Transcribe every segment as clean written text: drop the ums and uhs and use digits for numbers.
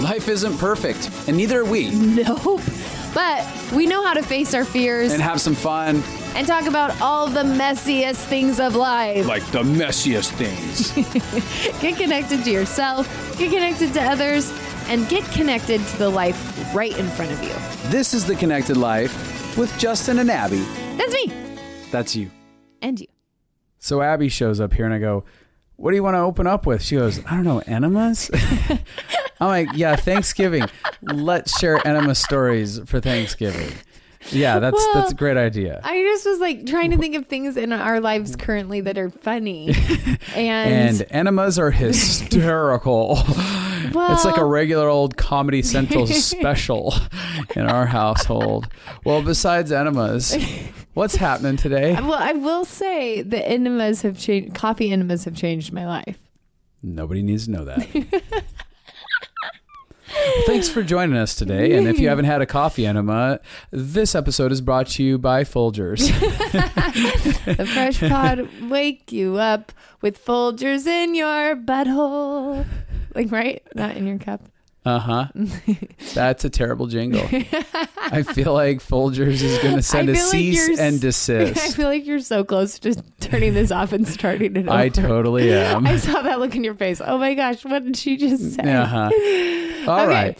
Life isn't perfect, and neither are we. Nope. But we know how to face our fears And have some fun. and talk about all the messiest things of life. Like the messiest things. Get connected to yourself, get connected to others, and get connected to the life right in front of you. This is The Connected Life with Justin and Abby. That's me. That's you. And you. So Abby shows up here and I go, what do you want to open up with? She goes, I don't know, enemas? I'm like, yeah, Thanksgiving. Let's share enema stories for Thanksgiving. Yeah, that's a great idea. I just was like trying to think of things in our lives currently that are funny. And enemas are hysterical. Well, it's like a regular old Comedy Central special in our household. Well, besides enemas, what's happening today? well, I will say the enemas have changed. Coffee enemas have changed my life. Nobody needs to know that. Thanks for joining us today. And if you haven't had a coffee enema, this episode is brought to you by Folgers. The fresh pod wake you up with Folgers in your butthole. Like, right? Not in your cup. Uh-huh. That's a terrible jingle. I feel like Folgers is going to send a cease and desist. I feel like you're so close to turning this off and starting it over. I totally am. I saw that look in your face. Oh my gosh, what did she just say? Uh-huh. All right.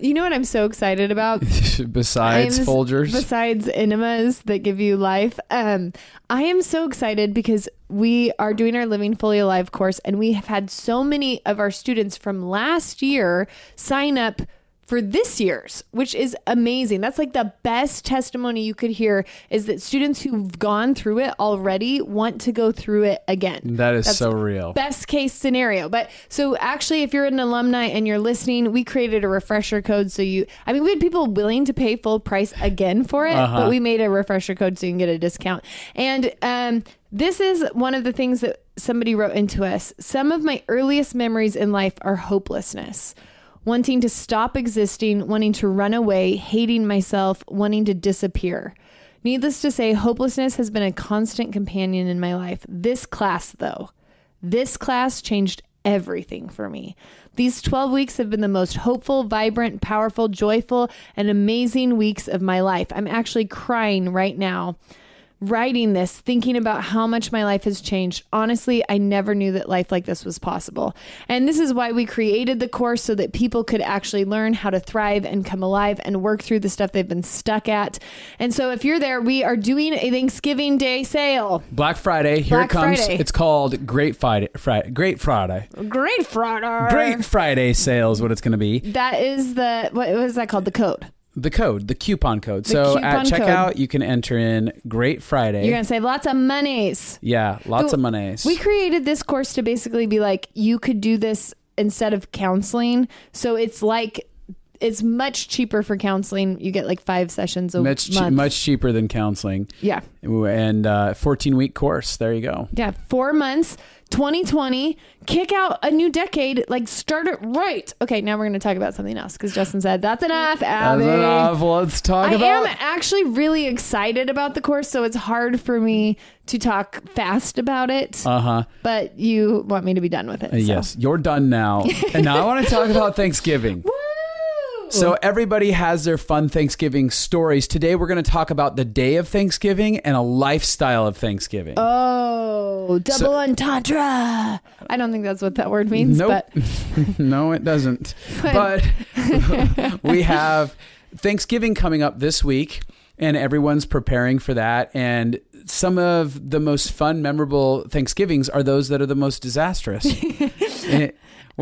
You know what I'm so excited about? Besides Folgers? Besides enemas that give you life. I am so excited because we are doing our Living Fully Alive course, and we have had so many of our students from last year sign up for this year's, which is amazing. That's like the best testimony you could hear, is that students who've gone through it already want to go through it again. That's so real. Best case scenario. But so actually, if you're an alumni and you're listening, we created a refresher code. So we had people willing to pay full price again for it, but we made a refresher code so you can get a discount. And this is one of the things that somebody wrote into us. Some of my earliest memories in life are hopelessness. Wanting to stop existing, wanting to run away, hating myself, wanting to disappear. Needless to say, hopelessness has been a constant companion in my life. This class changed everything for me. These 12 weeks have been the most hopeful, vibrant, powerful, joyful, and amazing weeks of my life. I'm actually crying right now, writing this, thinking about how much my life has changed. Honestly, I never knew that life like this was possible. And this is why we created the course, so that people could actually learn how to thrive and come alive and work through the stuff they've been stuck at. And so if you're there, we are doing a Thanksgiving Day sale. Black Friday. Here it comes. Friday. It's called Great Friday. Great Friday. Great Friday. Great Friday sale is what it's going to be. That is what is that called? The code. The coupon code. So at checkout, you can enter in Great Friday. You're going to save lots of monies. Yeah, lots of monies. We created this course to basically be like, you could do this instead of counseling. So it's much cheaper for counseling. You get like 5 sessions a month. Much cheaper than counseling. Yeah. And 14-week course. There you go. Yeah, 4 months. 2020, kick out a new decade, like start it right. Okay, now we're going to talk about something else, because Justin said, that's enough, Abby. That's enough. Let's talk about... I am actually really excited about the course, so it's hard for me to talk fast about it. But you want me to be done with it. Yes, you're done now. And now I want to talk about Thanksgiving. So everybody has their fun Thanksgiving stories. Today we're going to talk about the day of Thanksgiving and a lifestyle of Thanksgiving. Oh, double entendre. I don't think that's what that word means. Nope. But no, it doesn't. But we have Thanksgiving coming up this week, and everyone's preparing for that. And some of the most fun, memorable Thanksgivings are those that are the most disastrous.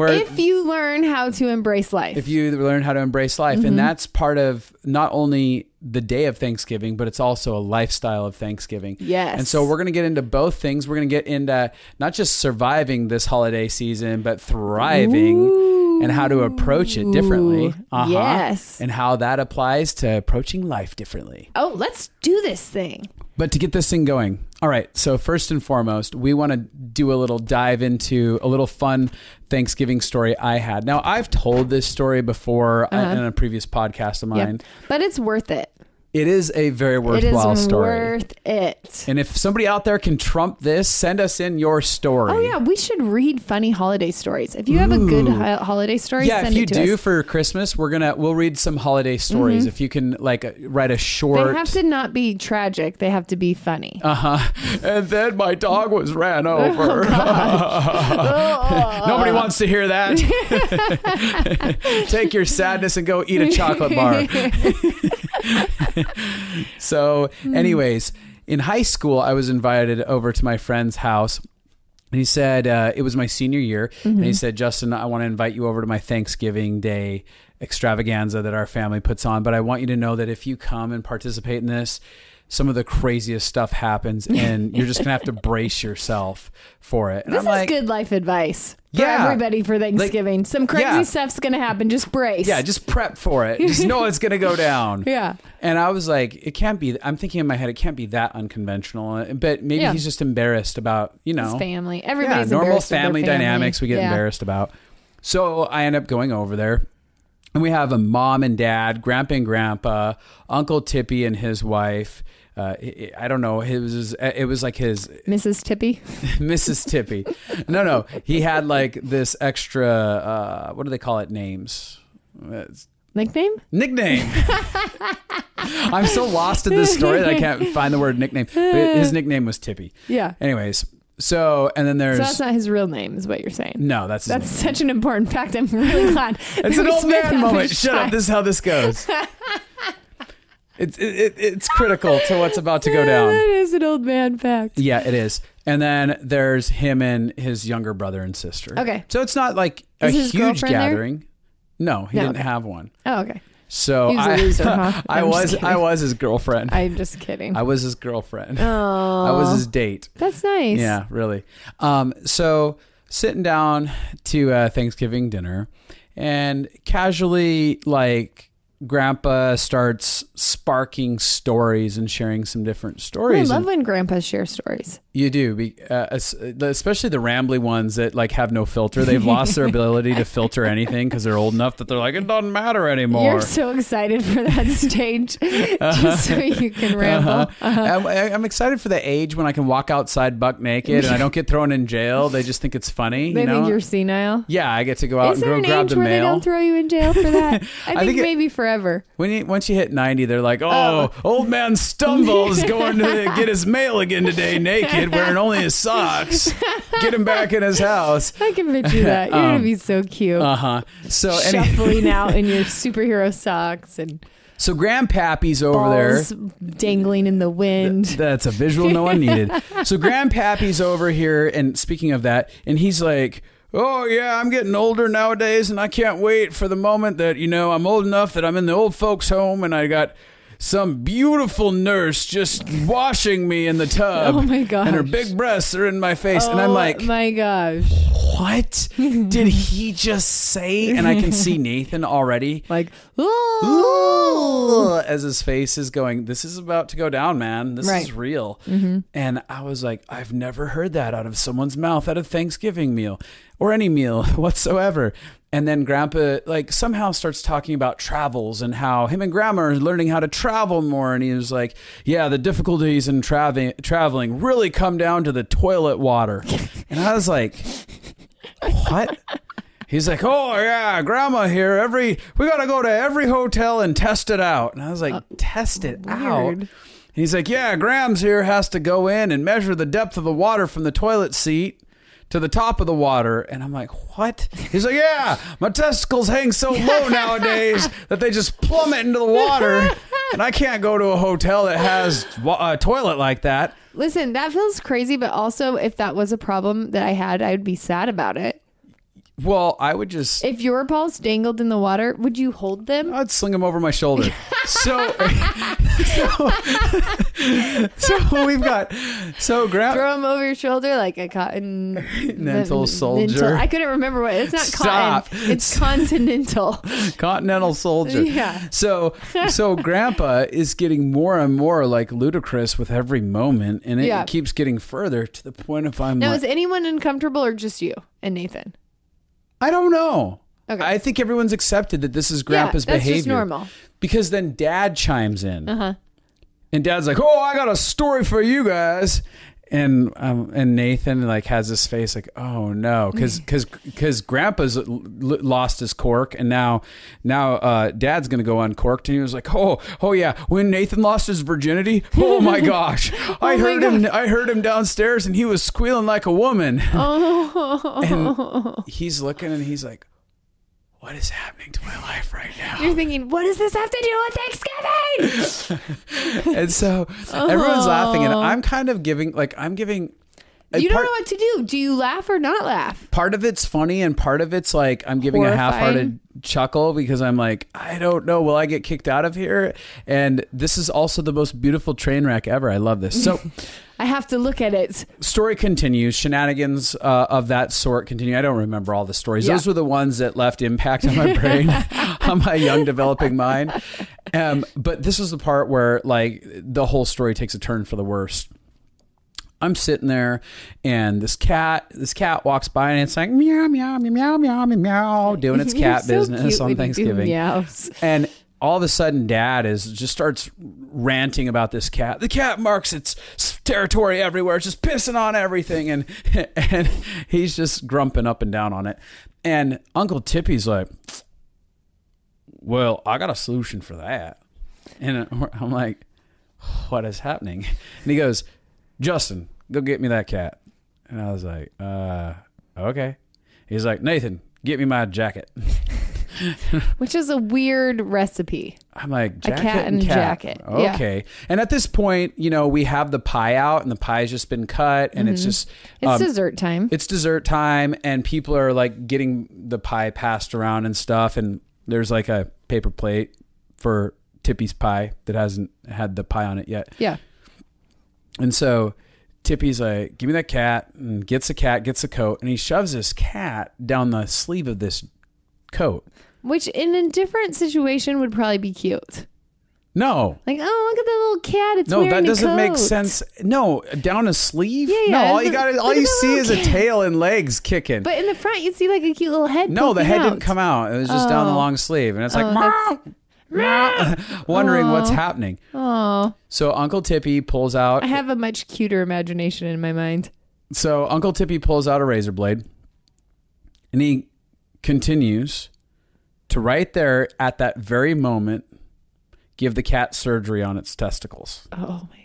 If you learn how to embrace life. Mm-hmm. And that's part of not only the day of Thanksgiving, but it's also a lifestyle of Thanksgiving. Yes. And so we're going to get into both things. We're going to get into not just surviving this holiday season, but thriving and how to approach it differently. Yes. And how that applies to approaching life differently. Oh, let's do this thing. But to get this thing going, all right, so first and foremost, we want to do a little dive into a little fun Thanksgiving story I had. Now, I've told this story before in a previous podcast of mine. But it's worth it. It is a very worthwhile story. Worth it. And if somebody out there can trump this, send us in your story. Oh yeah, we should read funny holiday stories. If you have a good holiday story, send it to us. Yeah, if you do for Christmas, we'll read some holiday stories. If you can write a short. They have to not be tragic. They have to be funny. And then my dog was ran over. Nobody wants to hear that. Take your sadness and go eat a chocolate bar. So anyways, in high school, I was invited over to my friend's house. And he said, it was my senior year. And he said, Justin, I want to invite you over to my Thanksgiving Day extravaganza that our family puts on. But I want you to know that if you come and participate in this, some of the craziest stuff happens and you're just going to have to brace yourself for it. And this is good life advice for everybody for Thanksgiving. Some crazy stuff's going to happen. Just brace. Yeah, just prep for it. Just know it's going to go down. Yeah. And I was like, it can't be, I'm thinking in my head, it can't be that unconventional. But maybe he's just embarrassed about, his family. Everybody's normal family dynamics we get embarrassed about. So I end up going over there. And we have a mom and dad, grandpa and grandpa, Uncle Tippy and his wife. I don't know. It was like his Mrs. Tippy. Mrs. Tippy. No. He had like this extra. What do they call it? Names. Nickname. I'm so lost in this story that I can't find the word nickname. But his nickname was Tippy. Yeah. Anyways. So, and then there's... So that's not his real name, is what you're saying. No, that's such an important fact. I'm really glad. It's an old man moment. Shut up. This is how this goes. It's critical to what's about to go down. That is an old man fact. Yeah, it is. And then there's him and his younger brother and sister. Okay. So it's not like a huge gathering. There? No, he didn't have one. Oh, okay. So he was a loser, huh? I was his girlfriend. I'm just kidding. I was his girlfriend. Oh. I was his date. That's nice. Yeah, really. So sitting down to Thanksgiving dinner and casually Grandpa starts sparking stories and sharing some different stories. I love when grandpas share stories. You do, especially the rambly ones that have no filter. They've lost their ability to filter anything because they're old enough that they're like, it doesn't matter anymore. You're so excited for that stage just so you can ramble. I'm excited for the age when I can walk outside buck naked and I don't get thrown in jail. They just think it's funny. They think you're senile. Yeah, I get to go out and go grab the mail. Is there an age where they don't throw you in jail for that? I think maybe forever. Once you hit 90, they're like, old man Stumbles going to get his mail again today naked, wearing only his socks. Get him back in his house. I can picture that. You're going to be so cute. So shuffling out in your superhero socks and... So Grandpappy's over balls there. Dangling in the wind. That's a visual no one needed. So Grandpappy's over here, and speaking of that, and he's like... Oh, yeah, I'm getting older nowadays, and I can't wait for the moment that, I'm old enough that I'm in the old folks' home, and I got some beautiful nurse just washing me in the tub. Oh, my gosh. And her big breasts are in my face. And I'm like... Oh, my gosh. What did he just say? And I can see Nathan already. Ooh. As his face is going, this is about to go down, man. This is real. Mm-hmm. And I was like, I've never heard that out of someone's mouth at a Thanksgiving meal or any meal whatsoever. And then Grandpa somehow starts talking about travels and how him and Grandma are learning how to travel more. And he was like, yeah, the difficulties in traveling really come down to the toilet water. And I was like, what? He's like, oh yeah, Grandma here. We got to go to every hotel and test it out. And I was like, test it out? And he's like, yeah, Grams here has to go in and measure the depth of the water from the toilet seat to the top of the water. And I'm like, what? He's like, yeah, my testicles hang so low nowadays that they just plummet into the water. And I can't go to a hotel that has a toilet like that. Listen, that feels crazy, but also if that was a problem that I had, I'd be sad about it. Well, I would just... If your balls dangled in the water, would you hold them? I'd sling them over my shoulder. So we've got... Throw them over your shoulder like a continental soldier. I couldn't remember what... It's not cotton. It's continental. Continental soldier. Yeah. So Grandpa is getting more and more ludicrous with every moment, and it keeps getting further to the point of Now, is anyone uncomfortable or just you and Nathan? I don't know. Okay. I think everyone's accepted that this is Grandpa's that's behavior. just normal. Because then Dad chimes in. And Dad's like, "Oh, I got a story for you guys." And Nathan like has this face like, "Oh no," because Grandpa's lost his cork, and now Dad's gonna go uncorked. And he was like, "Oh yeah, when Nathan lost his virginity, oh my gosh, I heard him downstairs, and he was squealing like a woman." And he's looking, and he's like, "What is happening to my life right now?" You're thinking, what does this have to do with Thanksgiving? And so everyone's laughing, and I'm kind of giving. You don't know what to do. Do you laugh or not laugh? Part of it's funny, and part of it's like I'm giving a half-hearted chuckle because I'm like, I don't know, will I get kicked out of here? And this is also the most beautiful train wreck ever. I love this. So I have to look at it. Story continues. Shenanigans of that sort continue. I don't remember all the stories. Yeah. Those were the ones that left impact on my brain, on my young developing mind. But this is the part where like the whole story takes a turn for the worst. I'm sitting there, and this cat walks by, and it's like meow meow meow meow meow meow, doing its cat business on Thanksgiving. And all of a sudden, Dad just starts ranting about this cat. The cat marks its territory everywhere. It's just pissing on everything, and he's just grumping up and down on it. And Uncle Tippy's like, "Well, I got a solution for that." And I'm like, "What is happening?" And he goes, "Justin, go get me that cat." And I was like, okay. He's like, "Nathan, get me my jacket." Which is a weird recipe. I'm like, jacket a cat and jacket. Okay. Yeah. And at this point, we have the pie out, and the pie's just been cut, and it's just... It's dessert time. It's dessert time, and people are like getting the pie passed around and stuff, and there's like a paper plate for Tippy's pie that hasn't had the pie on it yet. Yeah. And so Tippy's like, "Give me that cat," and gets a coat, and he shoves his cat down the sleeve of this coat. Which in a different situation would probably be cute. No. Like, oh, look at the little cat. It's wearing that doesn't a coat. make sense. No, down a sleeve? Yeah. No, all you see is a tail and legs kicking. But in the front, you'd see like a cute little head. No, the head out. didn't come out. It was just down the long sleeve. And it's like, wondering what's happening. Oh. So Uncle Tippy pulls out. I have a much cuter imagination in my mind. So Uncle Tippy pulls out a razor blade, and he continues to right there at that very moment give the cat surgery on its testicles. Oh my.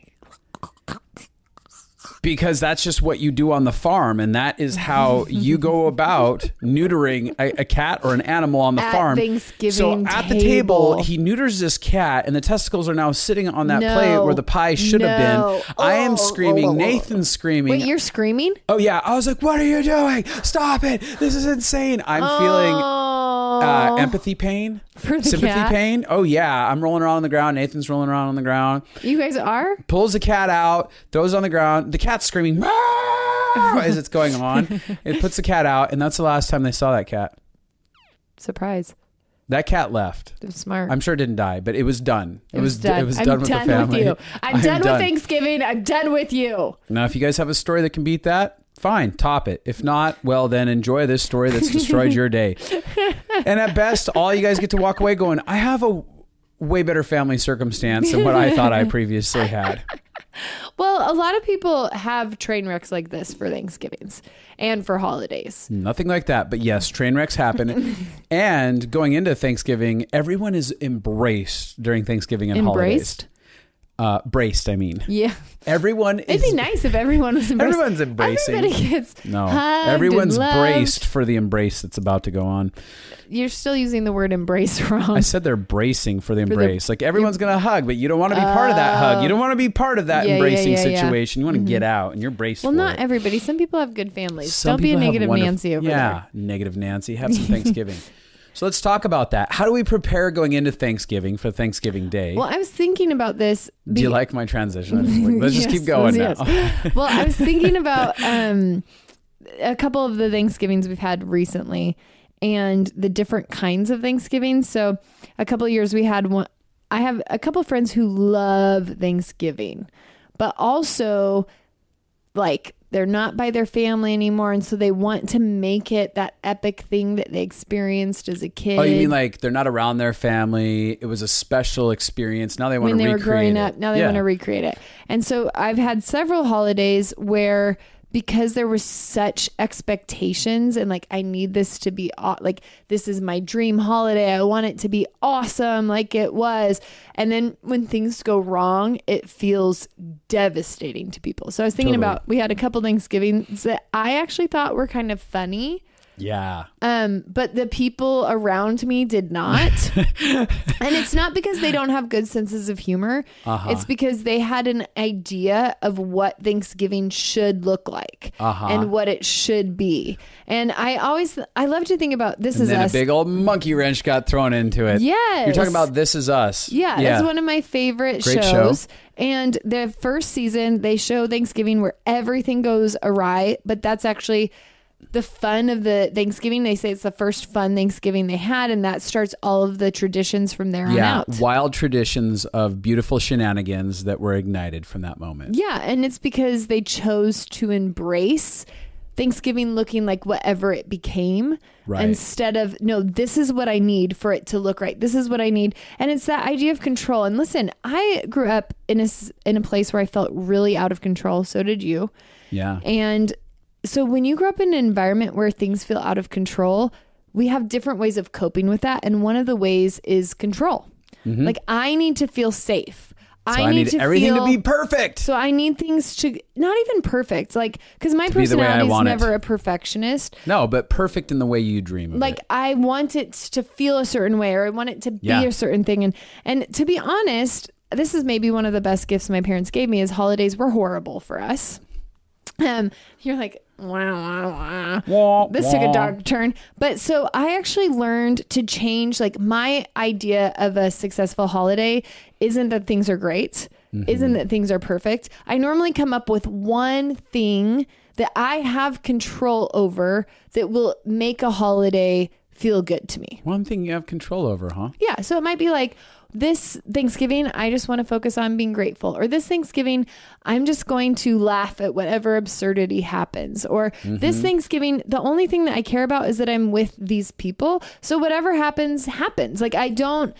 Because that's just what you do on the farm, and that is how you go about neutering a cat or an animal on the farm. Thanksgiving at the table, he neuters this cat, and the testicles are now sitting on that plate where the pie should have been. I am screaming. Nathan's screaming. Wait, you're screaming? Oh, yeah. I was like, "What are you doing? Stop it. This is insane." I'm feeling empathy pain, sympathy pain. Oh, yeah. I'm rolling around on the ground. Nathan's rolling around on the ground. You guys are? Pulls the cat out, throws it on the ground. The cat's screaming as it's going on. It puts the cat out, and that's the last time they saw that cat. Surprise. That cat left. It was smart. I'm sure it didn't die, but it was done. It was done. It was I'm done with the family. With you. I'm done with Thanksgiving. I'm done with you. Now, if you guys have a story that can beat that, fine, top it. If not, well, then enjoy this story that's destroyed your day. And at best, all you guys get to walk away going, "I have a way better family circumstance than what I thought I previously had." Well, a lot of people have train wrecks like this for Thanksgivings and for holidays. Nothing like that. But yes, train wrecks happen. And going into Thanksgiving, everyone is embraced during Thanksgiving and holidays. Braced, I mean. Yeah. Everyone is... It'd be nice if everyone was embraced. Everyone's embracing. Everybody gets hugged everyone's and braced for the embrace that's about to go on. You're still using the word embrace wrong. I said they're bracing for the embrace. Like everyone's going to hug, but you don't want to be part of that hug. You don't want to be part of that embracing situation. You want to get out, and you're braced for it. Well, not everybody. Some people have good families. Don't be a negative Nancy over there. Yeah, negative Nancy. Have some Thanksgiving. So let's talk about that. How do we prepare going into Thanksgiving for Thanksgiving Day? Well, I was thinking about this. Do you like my transition? Let's just keep going now. Well, I was thinking about a couple of the Thanksgivings we've had recently and the different kinds of Thanksgivings. So a couple of years we had one. I have a couple of friends who love Thanksgiving, but also like they're not by their family anymore. And so they want to make it that epic thing that they experienced as a kid. Oh, you mean like they're not around their family. It was a special experience. Now they want to recreate it. When they were growing up, now they want to recreate it. And so I've had several holidays where, because there were such expectations and like, I need this to be like, this is my dream holiday. I want it to be awesome like it was. And then when things go wrong, it feels devastating to people. So I was thinking about, we had a couple Thanksgivings that I actually thought were kind of funny. Yeah. But the people around me did not. And it's not because they don't have good senses of humor. It's because they had an idea of what Thanksgiving should look like and what it should be. And I love to think about This Is Us. And then a big old monkey wrench got thrown into it. Yes. You're talking about This Is Us. Yeah. That's one of my favorite Great shows. Show. And the first season, they show Thanksgiving where everything goes awry, but that's actually the fun of the Thanksgiving. They say it's the first fun Thanksgiving they had, and that starts all of the traditions from there on out. Wild traditions of beautiful shenanigans that were ignited from that moment. Yeah, and it's because they chose to embrace Thanksgiving looking like whatever it became, instead of, no, this is what I need for it to look right. This is what I need. And it's that idea of control. And listen, I grew up in a place where I felt really out of control. So did you. Yeah. And so when you grow up in an environment where things feel out of control, we have different ways of coping with that. And one of the ways is control. Like, I need to feel safe. So I need everything to be perfect. So I need things to, not even perfect, like, because my personality is never a perfectionist. No, but perfect in the way you dream of like, it. I want it to feel a certain way, or I want it to be a certain thing. And to be honest, this is maybe one of the best gifts my parents gave me, is holidays were horrible for us. You're like, wow. This took a dark turn. But so I actually learned to change, like, my idea of a successful holiday isn't that things are great, isn't that things are perfect. I normally come up with one thing that I have control over that will make a holiday feel good to me. One thing you have control over, huh? Yeah. So it might be like, this Thanksgiving, I just want to focus on being grateful. Or this Thanksgiving, I'm just going to laugh at whatever absurdity happens. Or this Thanksgiving, the only thing that I care about is that I'm with these people. So whatever happens, happens. Like, I don't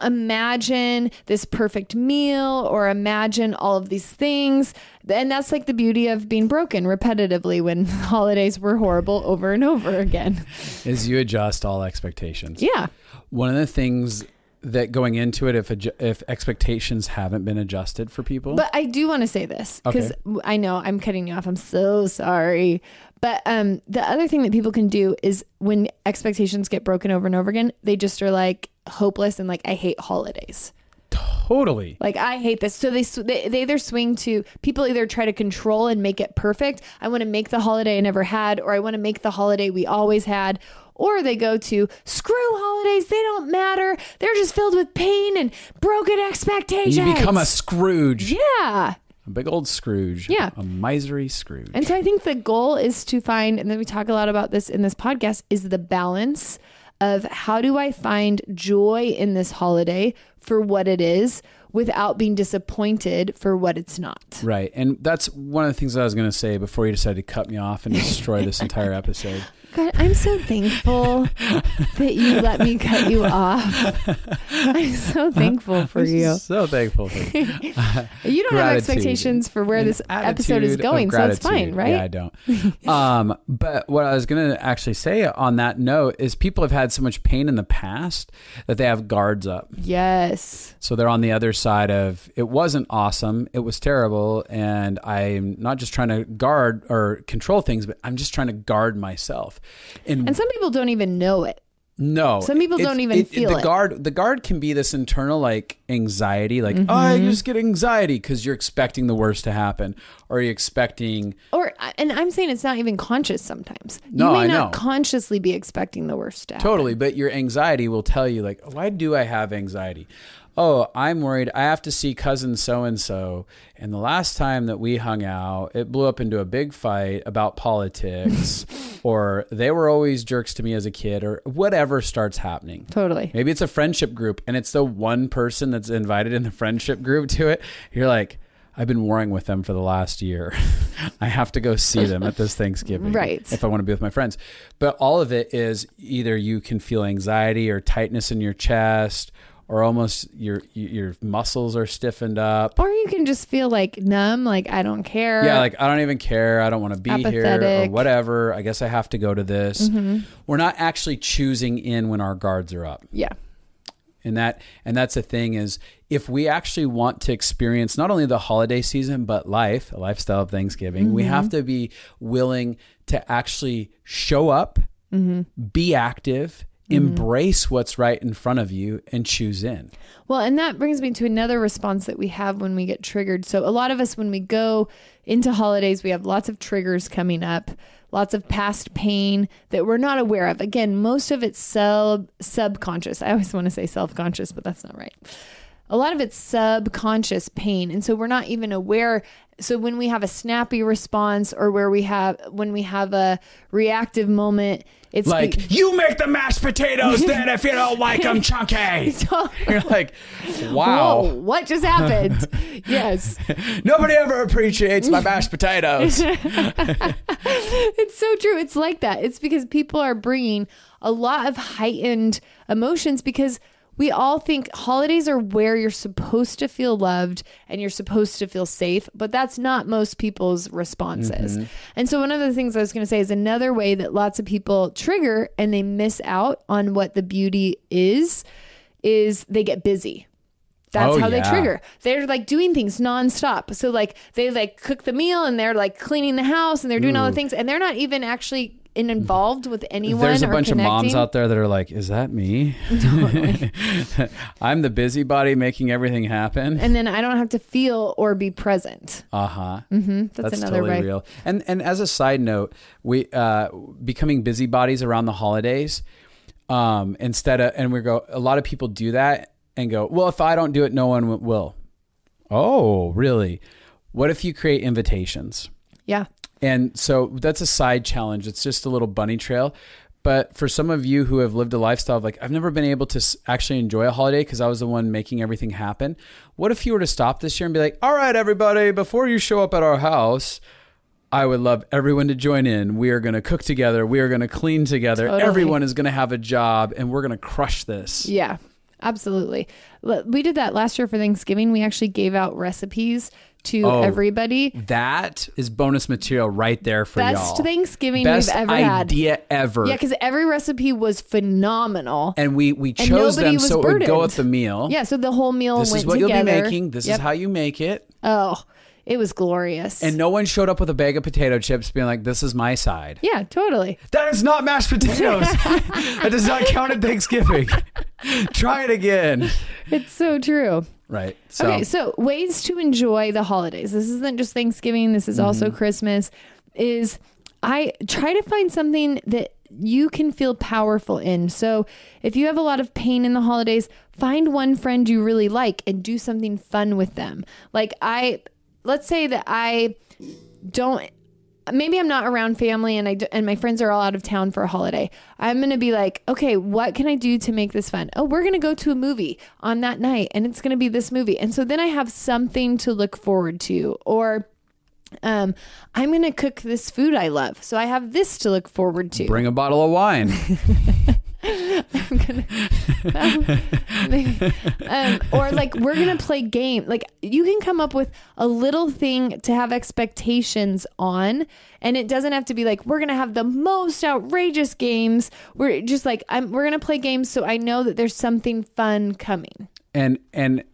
imagine this perfect meal or imagine all of these things. And that's like the beauty of being broken repetitively when holidays were horrible over and over again. Is you adjust all expectations. Yeah. One of the things that going into it, if expectations haven't been adjusted for people. But I do want to say this, because I know I'm cutting you off. I'm so sorry. But the other thing that people can do is, when expectations get broken over and over again, they just are like hopeless and like, I hate holidays. Totally. Like, I hate this. So they either swing to, people either try to control and make it perfect. I want to make the holiday I never had, or I want to make the holiday we always had. Or they go to, screw holidays, they don't matter. They're just filled with pain and broken expectations. You become a Scrooge. Yeah. A big old Scrooge. Yeah. A misery Scrooge. And so I think the goal is to find, and then we talk a lot about this in this podcast, is the balance of, how do I find joy in this holiday for what it is, without being disappointed for what it's not. Right. And that's one of the things that I was going to say before you decided to cut me off and destroy this entire episode. God, I'm so thankful that you let me cut you off. I'm so thankful for you. So thankful for you. You don't have expectations for where this episode is going, so it's fine, right? Yeah, I don't. But what I was going to actually say on that note is, people have had so much pain in the past that they have guards up. Yes. So they're on the other side of, it wasn't awesome, it was terrible, and I'm not just trying to guard or control things, but I'm just trying to guard myself. And some people don't even know it. No. Some people don't even feel it. The guard can be this internal, like, anxiety, like, oh, I just get anxiety because you're expecting the worst to happen, or you're expecting. And I'm saying it's not even conscious sometimes. No, you may not consciously be expecting the worst to happen. Totally. But your anxiety will tell you, like, why do I have anxiety? Oh, I'm worried I have to see cousin so-and-so. And the last time that we hung out, it blew up into a big fight about politics, or they were always jerks to me as a kid, or whatever starts happening. Totally. Maybe it's a friendship group and it's the one person that's invited in the friendship group to it. You're like, I've been warring with them for the last year. I have to go see them at this Thanksgiving, right? If I want to be with my friends. But all of it is either you can feel anxiety or tightness in your chest, or almost your muscles are stiffened up. Or you can just feel like numb, like I don't care. Yeah, like I don't even care. I don't want to be Apathetic. here or whatever. I guess I have to go to this. Mm-hmm. We're not actually choosing in when our guards are up. Yeah. And that's the thing is, if we actually want to experience not only the holiday season, but a lifestyle of Thanksgiving, we have to be willing to actually show up, be active, embrace what's right in front of you, and choose in. Well, and that brings me to another response that we have when we get triggered. So a lot of us, when we go into holidays, we have lots of triggers coming up, lots of past pain that we're not aware of. Again, most of it's subconscious. I always want to say self-conscious, but that's not right. A lot of it's subconscious pain. And so we're not even aware. So when we have a snappy response, or when we have a reactive moment, it's like, you make the mashed potatoes then if you don't like them chunky. You're like, wow. Whoa, what just happened? Yes. Nobody ever appreciates my mashed potatoes. It's so true. It's like that. It's because people are bringing a lot of heightened emotions, because we all think holidays are where you're supposed to feel loved and you're supposed to feel safe, but that's not most people's responses. And so one of the things I was going to say is another way that lots of people trigger and they miss out on what the beauty is they get busy. That's how they trigger. They're like doing things nonstop. So like they like cook the meal and they're like cleaning the house and they're doing all the things, and they're not even actually involved with anyone. There's a bunch connecting. of moms out there that are like, is that me? Totally. I'm the busybody making everything happen. And then I don't have to feel or be present. Uh-huh. That's another totally way. real. And as a side note, we becoming busybodies around the holidays, a lot of people do that and go, well, if I don't do it, no one will. Oh, really? What if you create invitations? Yeah. And so that's a side challenge. It's just a little bunny trail. But for some of you who have lived a lifestyle of like, I've never been able to actually enjoy a holiday because I was the one making everything happen. What if you were to stop this year and be like, all right, everybody, before you show up at our house, I would love everyone to join in. We are going to cook together. We are going to clean together. Totally. Everyone is going to have a job and we're going to crush this. Yeah, absolutely. We did that last year for Thanksgiving. We actually gave out recipes to everybody. That is bonus material right there for y'all. Best Thanksgiving we've ever had. Best idea ever. Yeah, because every recipe was phenomenal. And we chose them so it would go with the meal. Yeah, so the whole meal went together. This is what you'll be making. This is how you make it. Oh, it was glorious. And no one showed up with a bag of potato chips being like, this is my side. Yeah, totally. That is not mashed potatoes. That does not count at Thanksgiving. Try it again. It's so true. Right. Okay, so ways to enjoy the holidays. This isn't just Thanksgiving. This is also Christmas. I try to find something that you can feel powerful in. So if you have a lot of pain in the holidays, find one friend you really like and do something fun with them. Like let's say that maybe I'm not around family and my friends are all out of town for a holiday. I'm going to be like, okay, what can I do to make this fun? Oh, we're going to go to a movie on that night and it's going to be this movie. And so then I have something to look forward to. Or I'm going to cook this food I love. So I have this to look forward to. Bring a bottle of wine. Or like we're gonna play game. Like you can come up with a little thing to have expectations on, and it doesn't have to be like we're gonna have the most outrageous games. We're just like we're gonna play games, so I know that there's something fun coming. And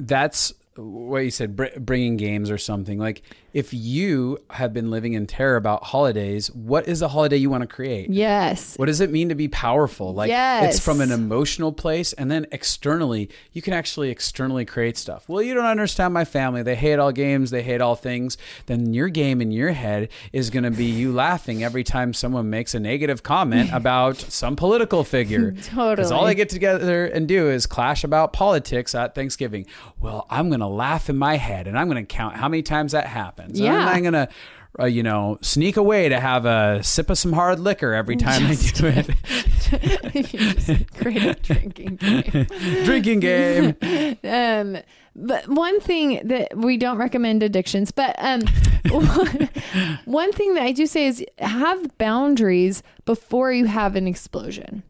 that's what you said, bringing games or something. Like if you have been living in terror about holidays, what is a holiday you want to create? Yes. What does it mean to be powerful? Like yes. It's from an emotional place, and then externally, you can actually externally create stuff. Well, you don't understand my family. They hate all games. They hate all things. Then your game in your head is going to be you laughing every time someone makes a negative comment about some political figure. Totally. Because all they get together and do is clash about politics at Thanksgiving. Well, I'm going to laugh in my head, and I'm going to count how many times that happens. Yeah. And I'm going to, sneak away to have a sip of some hard liquor every time I do it. Just great at drinking game. Drinking game. But one thing that we don't recommend addictions, but one thing that I do say is have boundaries before you have an explosion.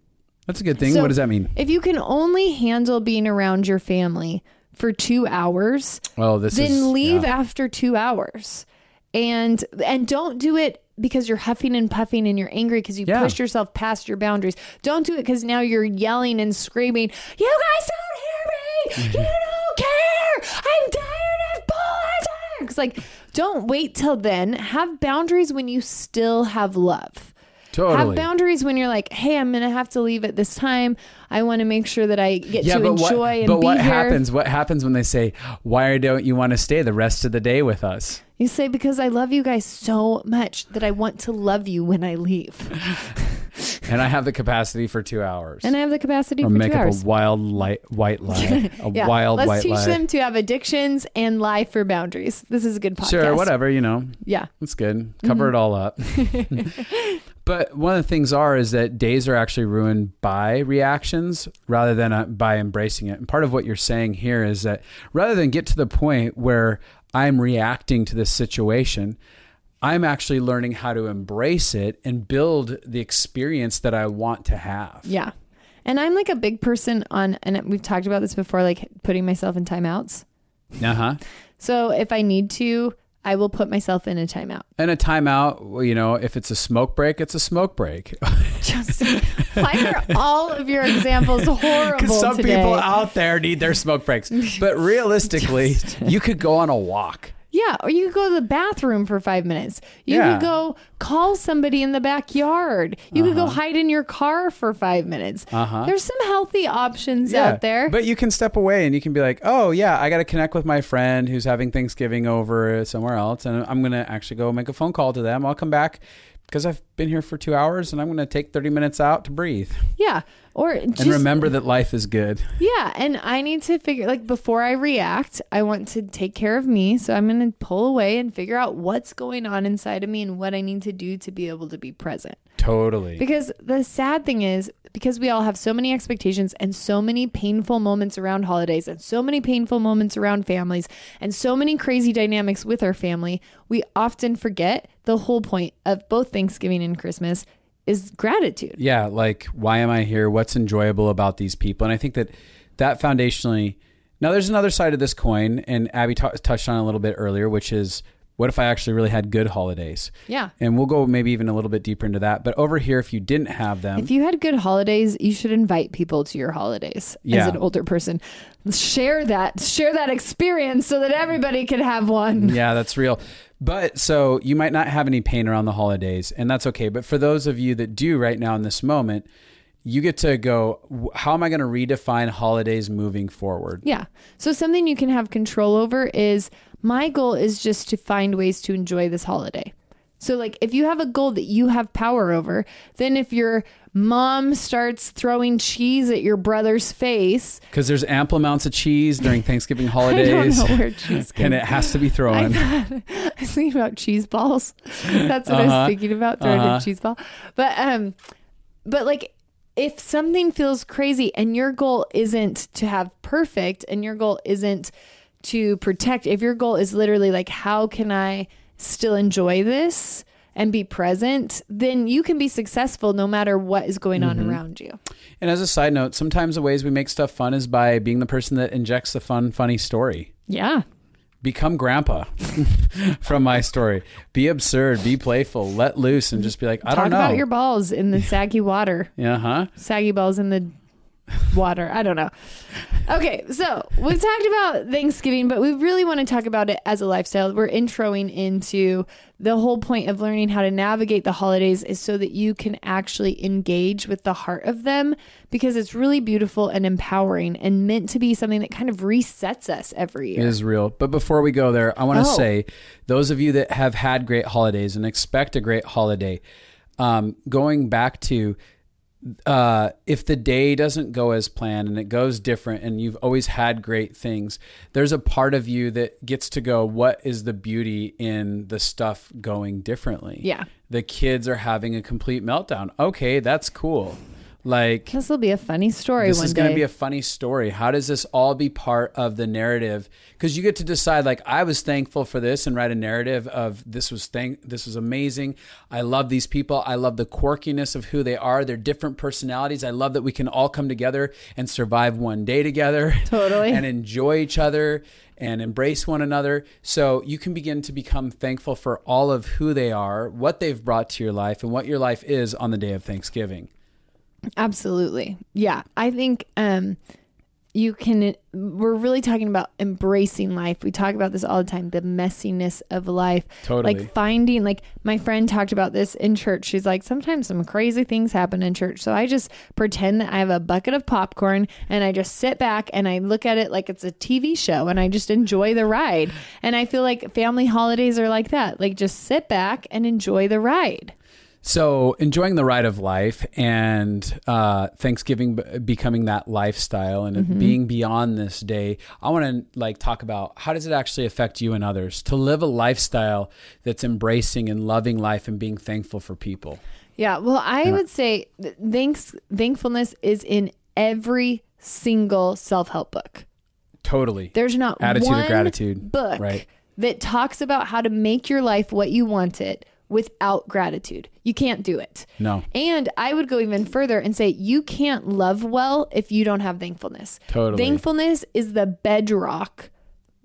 That's a good thing. So what does that mean? If you can only handle being around your family for 2 hours, then leave after 2 hours. And don't do it because you're huffing and puffing and you're angry because you pushed yourself past your boundaries. Don't do it because now you're yelling and screaming, you guys don't hear me! You don't care! I'm tired of politics! Like, don't wait till then. Have boundaries when you still have love. Totally. Have boundaries when you're like, hey, I'm going to have to leave at this time. I want to make sure that I get to enjoy and be here. But what happens? What happens when they say, why don't you want to stay the rest of the day with us? You say, because I love you guys so much that I want to love you when I leave. And I have the capacity for 2 hours. And I have the capacity for 2 hours. Make up a wild white lie. Let's teach them to have addictions and lie for boundaries. This is a good podcast. Sure, whatever, Yeah. It's good. Cover it all up. But one of the things is that days are actually ruined by reactions rather than by embracing it. And part of what you're saying here is that rather than get to the point where I'm reacting to this situation, I'm actually learning how to embrace it and build the experience that I want to have. Yeah. And I'm like a big person and we've talked about this before, like putting myself in timeouts. Uh-huh. So if I need to, I will put myself in a timeout. And a timeout, if it's a smoke break, it's a smoke break. Justin, why are all of your examples horrible Because some today? people out there need their smoke breaks. But realistically, you could go on a walk. Yeah, or you could go to the bathroom for 5 minutes. You could go call somebody in the backyard. You could go hide in your car for 5 minutes. There's some healthy options out there. But you can step away and you can be like, oh, yeah, I got to connect with my friend who's having Thanksgiving over somewhere else. And I'm going to actually go make a phone call to them. I'll come back because I've been here for 2 hours and I'm going to take 30 minutes out to breathe. Yeah. And remember that life is good. Yeah. And I need to figure, before I react, I want to take care of me. So I'm going to pull away and figure out what's going on inside of me and what I need to do to be able to be present. Totally. Because the sad thing is, because we all have so many expectations and so many painful moments around holidays and so many painful moments around families and so many crazy dynamics with our family, we often forget the whole point of both Thanksgiving and Christmas is gratitude. Yeah. Like, why am I here? What's enjoyable about these people? And I think that foundationally, now there's another side of this coin, and Abby touched on it a little bit earlier, which is, what if I actually really had good holidays? Yeah. And we'll go maybe even a little bit deeper into that. But over here, if you didn't have them. If you had good holidays, you should invite people to your holidays as an older person. Share that experience so that everybody can have one. Yeah, that's real. But so you might not have any pain around the holidays, and that's okay. But for those of you that do right now in this moment, you get to go, how am I going to redefine holidays moving forward? Yeah. So something you can have control over is, my goal is just to find ways to enjoy this holiday. So if you have a goal that you have power over, then if your mom starts throwing cheese at your brother's face. Because there's ample amounts of cheese during Thanksgiving holidays. I don't know where cheese comes. And it has to be thrown. I was thinking about cheese balls. That's what I was thinking about, throwing a cheese ball. But if something feels crazy and your goal isn't to have perfect and your goal isn't to protect, if your goal is literally how can I still enjoy this and be present, then you can be successful no matter what is going on around you. And as a side note, sometimes the ways we make stuff fun is by being the person that injects the funny story. Yeah. Become grandpa from my story. Be absurd, be playful, let loose, and just be like, I don't know. Talk about your balls in the saggy water. Uh-huh. Saggy balls in the water. I don't know. Okay, so we've talked about Thanksgiving, but we really want to talk about it as a lifestyle. We're introing into the whole point of learning how to navigate the holidays is so that you can actually engage with the heart of them, because it's really beautiful and empowering and meant to be something that kind of resets us every year. It is real. But before we go there, I want to say, those of you that have had great holidays and expect a great holiday, going back to if the day doesn't go as planned and it goes different and you've always had great things, there's a part of you that gets to go, what is the beauty in the stuff going differently? Yeah. The kids are having a complete meltdown. Okay, that's cool. Like, this will be a funny story this one is day. going to be a funny story. How does this all be part of the narrative? Because you get to decide, like, I was thankful for this, and write a narrative of this was amazing. I love these people. I love the quirkiness of who they are. They're different personalities. I love that we can all come together and survive one day together. Totally. And enjoy each other and embrace one another. So you can begin to become thankful for all of who they are, what they've brought to your life, and what your life is on the day of Thanksgiving. Absolutely. Yeah. I think we're really talking about embracing life. We talk about this all the time, the messiness of life. Totally. Like finding, like my friend talked about this in church. She's like, sometimes some crazy things happen in church. So I just pretend that I have a bucket of popcorn and I just sit back and I look at it like it's a TV show and I just enjoy the ride. And I feel like family holidays are like that. Like just sit back and enjoy the ride. So enjoying the ride of life and Thanksgiving becoming that lifestyle and being beyond this day, I want to talk about how does it actually affect you and others to live a lifestyle that's embracing and loving life and being thankful for people. Yeah. Well, I would say thankfulness is in every single self-help book. Totally. There's not Attitude one of Gratitude book that talks about how to make your life what you want it without gratitude. You can't do it. No. And I would go even further and say you can't love well if you don't have thankfulness. Totally. Thankfulness is the bedrock.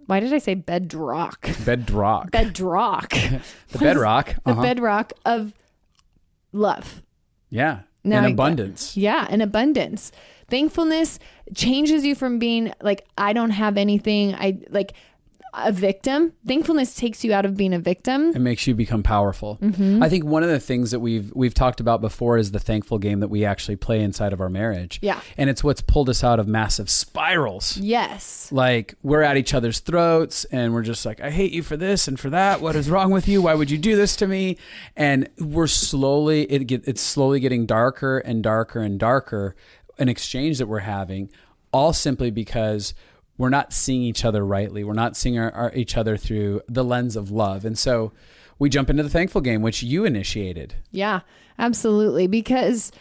Why did I say bedrock? Bedrock. Bedrock. The bedrock. The bedrock of love. Yeah. Now, in abundance. Yeah, in abundance. Thankfulness changes you from being like, I don't have anything. A victim. Thankfulness takes you out of being a victim. It makes you become powerful. I think one of the things that we've talked about before is the thankful game that we actually play inside of our marriage. Yeah. And it's what's pulled us out of massive spirals. Yes. Like we're at each other's throats and we're just like, I hate you for this and for that. What is wrong with you? Why would you do this to me? And we're slowly, it's slowly getting darker and darker and darker, an exchange that we're having, all simply because we're not seeing each other rightly. We're not seeing each other through the lens of love. And so we jump into the thankful game, which you initiated. Yeah, absolutely. Because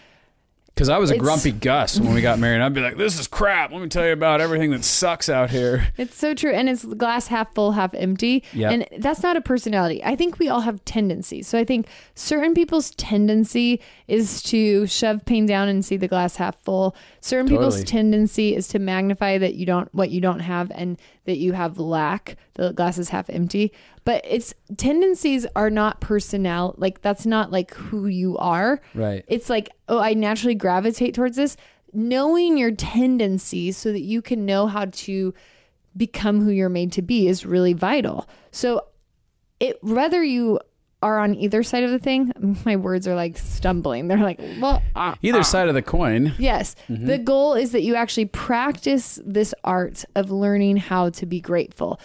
I was a grumpy Gus when we got married. I'd be like, this is crap. Let me tell you about everything that sucks out here. It's so true. And it's glass half full, half empty. Yep. And that's not a personality. I think we all have tendencies. So I think certain people's tendency is to shove pain down and see the glass half full. Certain people's tendency is to magnify what you don't have and that you have lack. The glass is half empty. But its tendencies are not personnel. Like that's not like who you are. Right. It's like, oh, I naturally gravitate towards this. Knowing your tendencies so that you can know how to become who you're made to be is really vital. So whether you are on either side of the thing, my words are like stumbling. They're like, well, either side of the coin. Yes. The goal is that you actually practice this art of learning how to be grateful.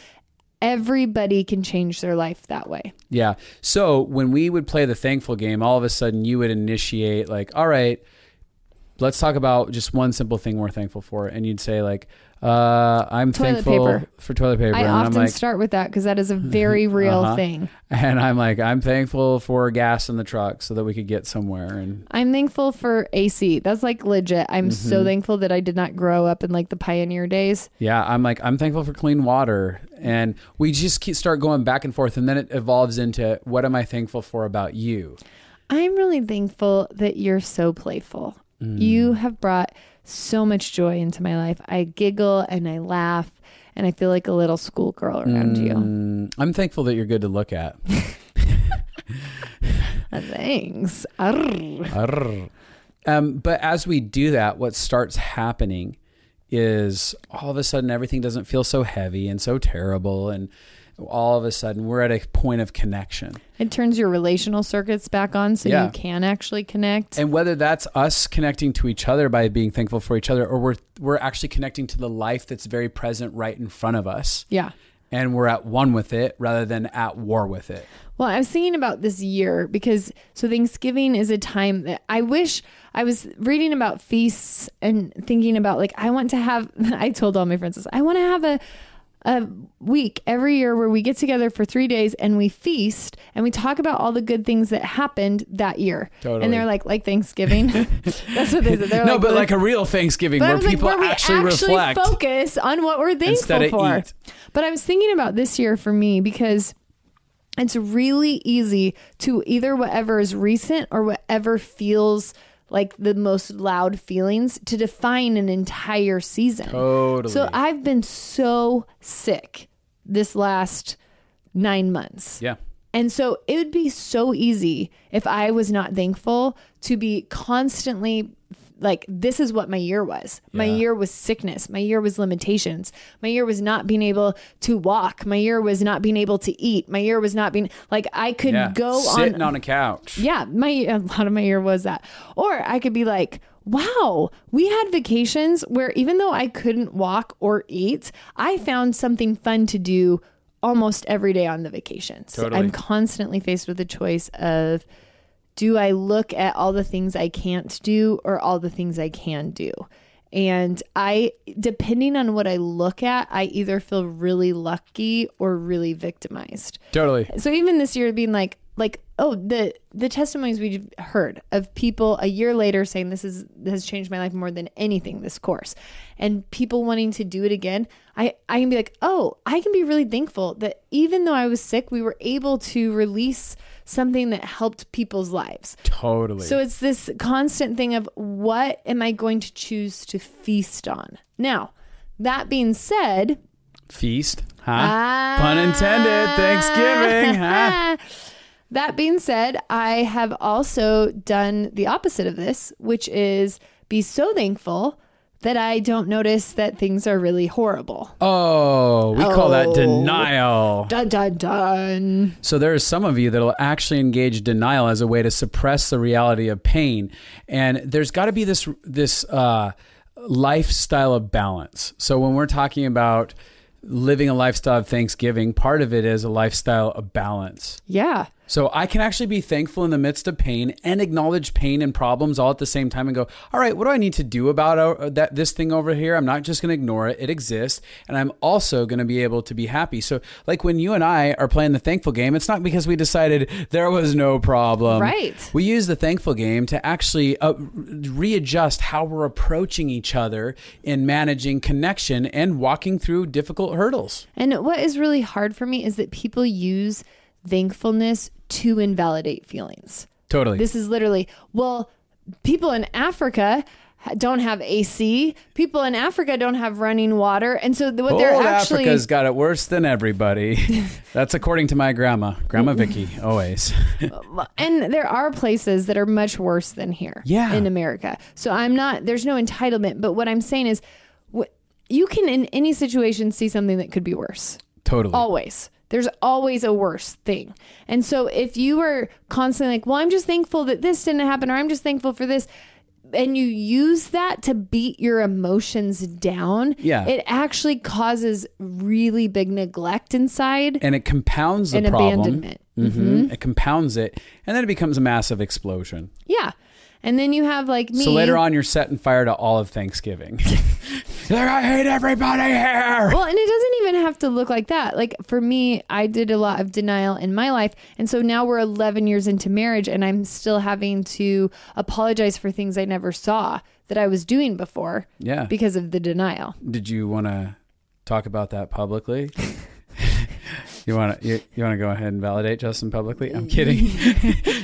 Everybody can change their life that way. Yeah. So when we would play the thankful game, all of a sudden you would initiate like, all right, let's talk about just one simple thing we're thankful for. And you'd say like, I'm thankful for toilet paper. I often start with that because that is a very real thing. And I'm like, I'm thankful for gas in the truck so that we could get somewhere. And I'm thankful for AC. That's like legit. I'm so thankful that I did not grow up in like the pioneer days. Yeah. I'm thankful for clean water. And we just start going back and forth. And then it evolves into what am I thankful for about you? I'm really thankful that you're so playful. You have brought so much joy into my life. I giggle and I laugh and I feel like a little schoolgirl around you. I'm thankful that you're good to look at. Thanks. But as we do that, what starts happening is all of a sudden everything doesn't feel so heavy and so terrible. And all of a sudden we're at a point of connection. It turns your relational circuits back on so you can actually connect. And whether that's us connecting to each other by being thankful for each other, or we're actually connecting to the life that's very present right in front of us. Yeah. And we're at one with it rather than at war with it. Well, I was thinking about this year because Thanksgiving is a time that I wish I was reading about feasts and thinking about like, I told all my friends this, I want to have a week every year where we get together for 3 days and we feast and we talk about all the good things that happened that year. Totally. And they're like Thanksgiving. That's what they said. They're no, but like a real Thanksgiving where people actually reflect. Focus on what we're thankful for. Eat. But I was thinking about this year for me because it's really easy to either whatever is recent or whatever feels like the most loud feelings to define an entire season. Totally. So I've been so sick this last 9 months. Yeah. And so it would be so easy if I was not thankful to be constantly like, this is what my year was. My year was sickness. My year was limitations. My year was not being able to walk. My year was not being able to eat. My year was not being like, I could go sitting on a couch. Yeah. A lot of my year was that. Or I could be like, wow, we had vacations where even though I couldn't walk or eat, I found something fun to do almost every day on the vacations. Totally. I'm constantly faced with the choice of, do I look at all the things I can't do or all the things I can do? And depending on what I look at, I either feel really lucky or really victimized. Totally. So even this year being like, oh, the testimonies we've heard of people a year later saying this has changed my life more than anything, this course, and people wanting to do it again. I can be like, oh, I can be really thankful that even though I was sick, we were able to release something that helped people's lives. Totally. So it's this constant thing of, what am I going to choose to feast on? Now, that being said, feast, huh? Pun intended. Thanksgiving, huh? That being said, I have also done the opposite of this, which is be so thankful that I don't notice that things are really horrible. Oh, we call that denial. Dun, dun, dun. So there are some of you that will actually engage denial as a way to suppress the reality of pain. And there's got to be this lifestyle of balance. So when we're talking about living a lifestyle of Thanksgiving, part of it is a lifestyle of balance. Yeah. So I can actually be thankful in the midst of pain and acknowledge pain and problems all at the same time and go, all right, what do I need to do about this thing over here? I'm not just going to ignore it. It exists. And I'm also going to be able to be happy. So like when you and I are playing the thankful game, it's not because we decided there was no problem. Right. We use the thankful game to actually readjust how we're approaching each other in managing connection and walking through difficult hurdles. And what is really hard for me is that people use thankfulness to invalidate feelings. Totally. This is literally, well, people in Africa don't have AC. People in Africa don't have running water. And so what they're actually... Africa's got it worse than everybody. That's according to my Grandma Vicky, always. And there are places that are much worse than here in America. So there's no entitlement. But what I'm saying is, you can in any situation see something that could be worse. Totally. Always. There's always a worse thing. And so if you are constantly like, well, I'm just thankful that this didn't happen, or I'm just thankful for this, and you use that to beat your emotions down, it actually causes really big neglect inside. And it compounds the problem. And abandonment. Mm-hmm. It compounds it. And then it becomes a massive explosion. Yeah. And then you have like me. So later on, you're setting fire to all of Thanksgiving. Like, I hate everybody here. Well, and it doesn't even have to look like that. Like for me, I did a lot of denial in my life. And so now we're 11 years into marriage and I'm still having to apologize for things I never saw that I was doing before. Yeah. Because of the denial. Did you want to talk about that publicly? You want to go ahead and validate Justin publicly? I'm kidding.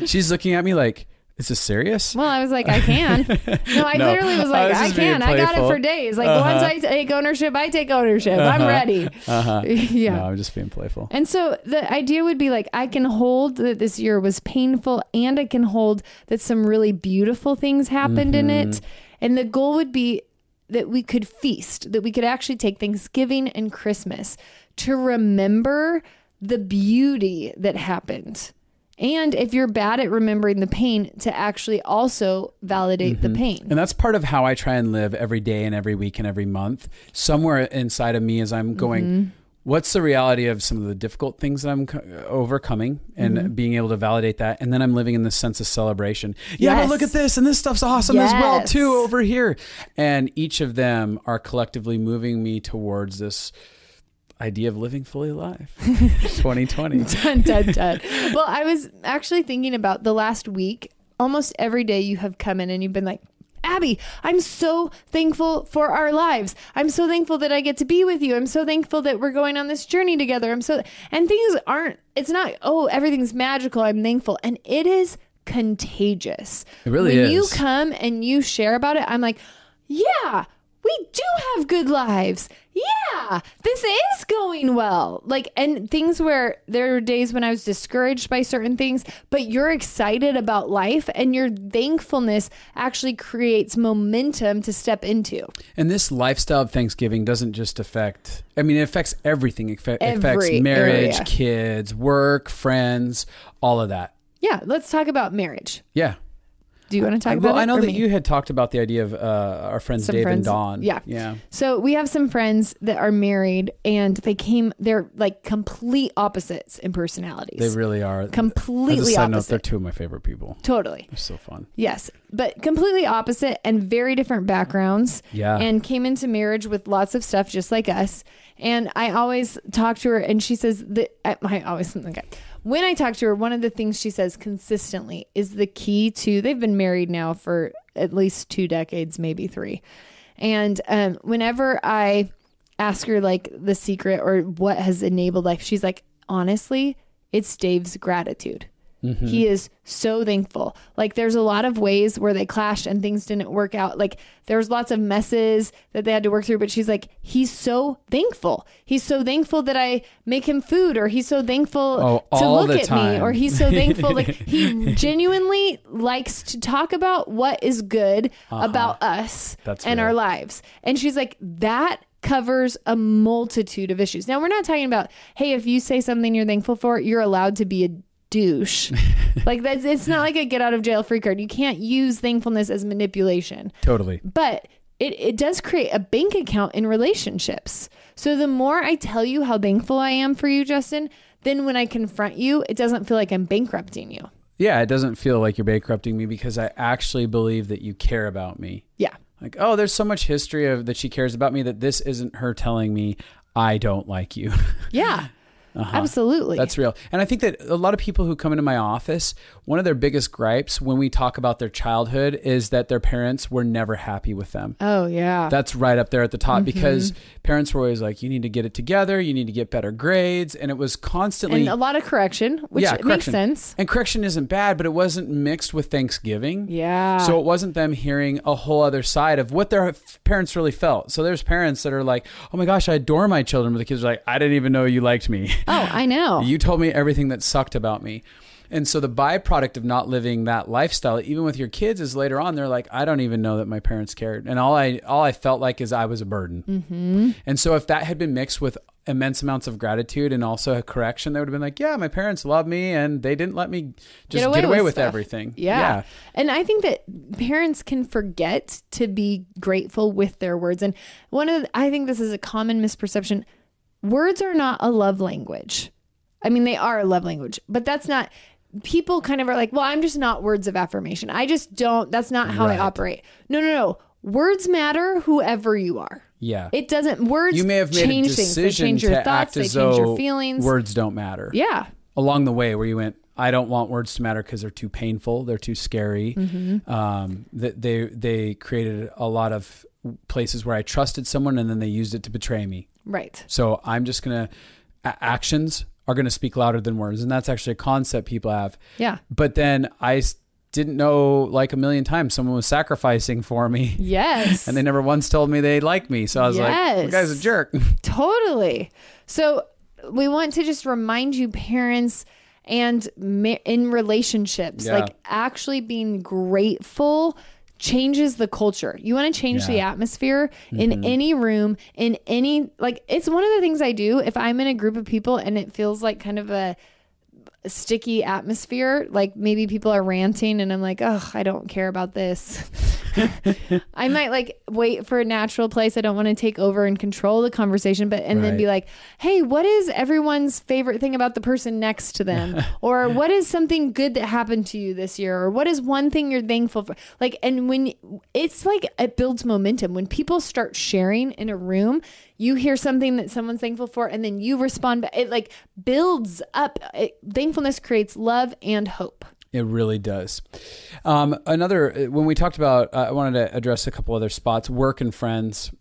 She's looking at me like, is this serious? Well, I was like, I can. No, I literally was like, I can. I got it for days. Like once I take ownership, I take ownership. I'm ready. Yeah. No, I'm just being playful. And so the idea would be like, I can hold that this year was painful and I can hold that some really beautiful things happened in it. And the goal would be that we could feast, that we could actually take Thanksgiving and Christmas to remember the beauty that happened. And if you're bad at remembering the pain, to actually also validate the pain. And that's part of how I try and live every day and every week and every month. Somewhere inside of me as I'm going, what's the reality of some of the difficult things that I'm overcoming and being able to validate that. And then I'm living in this sense of celebration. Yeah, but look at this. And this stuff's awesome as well too over here. And each of them are collectively moving me towards this idea of living fully alive. 2020. Dun, dun, dun. Well, I was actually thinking about the last week. Almost every day you have come in and you've been like, Abby, I'm so thankful for our lives. I'm so thankful that I get to be with you. I'm so thankful that we're going on this journey together. And things it's not, oh, everything's magical. I'm thankful. And it is contagious. It really is. When you come and you share about it, I'm like, yeah, we do have good lives. Yeah, this is going well. And things where there are days when I was discouraged by certain things, but you're excited about life and your thankfulness actually creates momentum to step into. And this lifestyle of Thanksgiving doesn't just affect, it affects everything. It affects Every marriage, area. kids, work, friends, all of that. Yeah, let's talk about marriage. Yeah. Do you want to talk about it? Well, I know or that me? you had talked about the idea of our friends Some Dave friends. and Dawn. Yeah. Yeah. So we have some friends that are married and they're like complete opposites in personalities. They really are. Completely As a side note, opposite. they're two of my favorite people. Totally. They're so fun. Yes, but completely opposite and very different backgrounds. Yeah. And came into marriage with lots of stuff just like us. And I always talk to her and she says that when I talk to her, one of the things she says consistently is the key to, they've been married now for at least 2 decades, maybe 3. And whenever I ask her like the secret or what has enabled life, she's like, honestly, it's Dave's gratitude. Mm-hmm. He is so thankful. Like there's a lot of ways where they clashed and things didn't work out. Like there's lots of messes that they had to work through, but she's like, he's so thankful. He's so thankful that I make him food, or he's so thankful to look at me, or he's so thankful. Like he genuinely likes to talk about what is good about us and our lives. And she's like, that covers a multitude of issues. Now we're not talking about, hey, if you say something you're thankful for, you're allowed to be a douche. Like that's, it's not like a get out of jail free card. You can't use thankfulness as manipulation. Totally. But it does create a bank account in relationships. So the more I tell you how thankful I am for you, Justin, then when I confront you, it doesn't feel like I'm bankrupting you. Yeah, it doesn't feel like you're bankrupting me because I actually believe that you care about me. Yeah. Like, oh, there's so much history of that she cares about me that this isn't her telling me I don't like you. Yeah. Absolutely. That's real. And I think that a lot of people who come into my office, one of their biggest gripes when we talk about their childhood is that their parents were never happy with them. Oh, yeah. That's right up there at the top because parents were always like, you need to get it together. You need to get better grades. And it was constantly... And a lot of correction, which makes sense. And correction isn't bad, but it wasn't mixed with Thanksgiving. Yeah. So it wasn't them hearing a whole other side of what their parents really felt. So there's parents that are like, oh my gosh, I adore my children. But the kids are like, I didn't even know you liked me. Oh, I know. You told me everything that sucked about me. And so the byproduct of not living that lifestyle, even with your kids, is later on, they're like, I don't even know that my parents cared. And all I felt like is I was a burden. Mm-hmm. And so if that had been mixed with immense amounts of gratitude and also a correction, they would have been like, yeah, my parents love me and they didn't let me just get away with everything. Yeah. And I think that parents can forget to be grateful with their words. And I think this is a common misperception. Words are not a love language. I mean, they are a love language, but that's not, people kind of are like, well, I'm just not words of affirmation. I just don't, that's not how I operate. No. Words matter whoever you are. Yeah. It doesn't, words you may have made change a decision things. They change your to thoughts, act they as change though your feelings. Words don't matter. Yeah. Along the way where you went, I don't want words to matter because they're too painful. They're too scary. Mm-hmm. They created a lot of places where I trusted someone and then they used it to betray me. Right. So I'm just going to, actions are going to speak louder than words. And that's actually a concept people have. Yeah. But then I didn't know like a million times someone was sacrificing for me. Yes. And they never once told me they liked me. So I was like, the guy's a jerk. Totally. So we want to just remind you, parents, and in relationships, like actually being grateful changes the culture. You want to change the atmosphere in any room, in any, like, it's one of the things I do if I'm in a group of people and it feels like kind of a sticky atmosphere, like maybe people are ranting and I'm like, oh, I don't care about this. I might like wait for a natural place. I don't want to take over and control the conversation, and then be like, hey, what is everyone's favorite thing about the person next to them? Or what is something good that happened to you this year? Or what is one thing you're thankful for? Like, and when it's like, it builds momentum. When people start sharing in a room, you hear something that someone's thankful for, and then you respond. It like builds up. Thankfulness creates love and hope. It really does. When we talked about, I wanted to address a couple other spots, work and friends.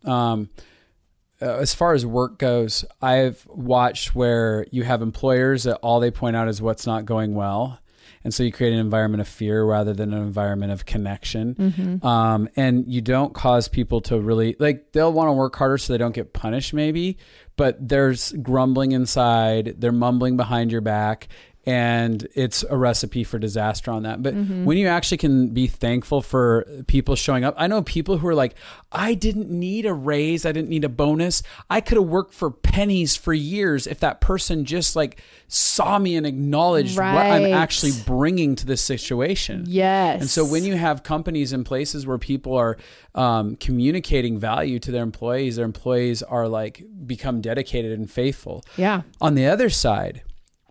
As far as work goes, I've watched where you have employers that all they point out is what's not going well. And so you create an environment of fear rather than an environment of connection. Mm-hmm. And you don't cause people to really, like, they'll want to work harder so they don't get punished maybe, but there's grumbling inside, they're mumbling behind your back, and it's a recipe for disaster on that. But when you actually can be thankful for people showing up, I know people who are like, I didn't need a raise. I didn't need a bonus. I could have worked for pennies for years if that person just like saw me and acknowledged what I'm actually bringing to this situation. Yes. And so when you have companies and places where people are communicating value to their employees are like become dedicated and faithful. Yeah. On the other side,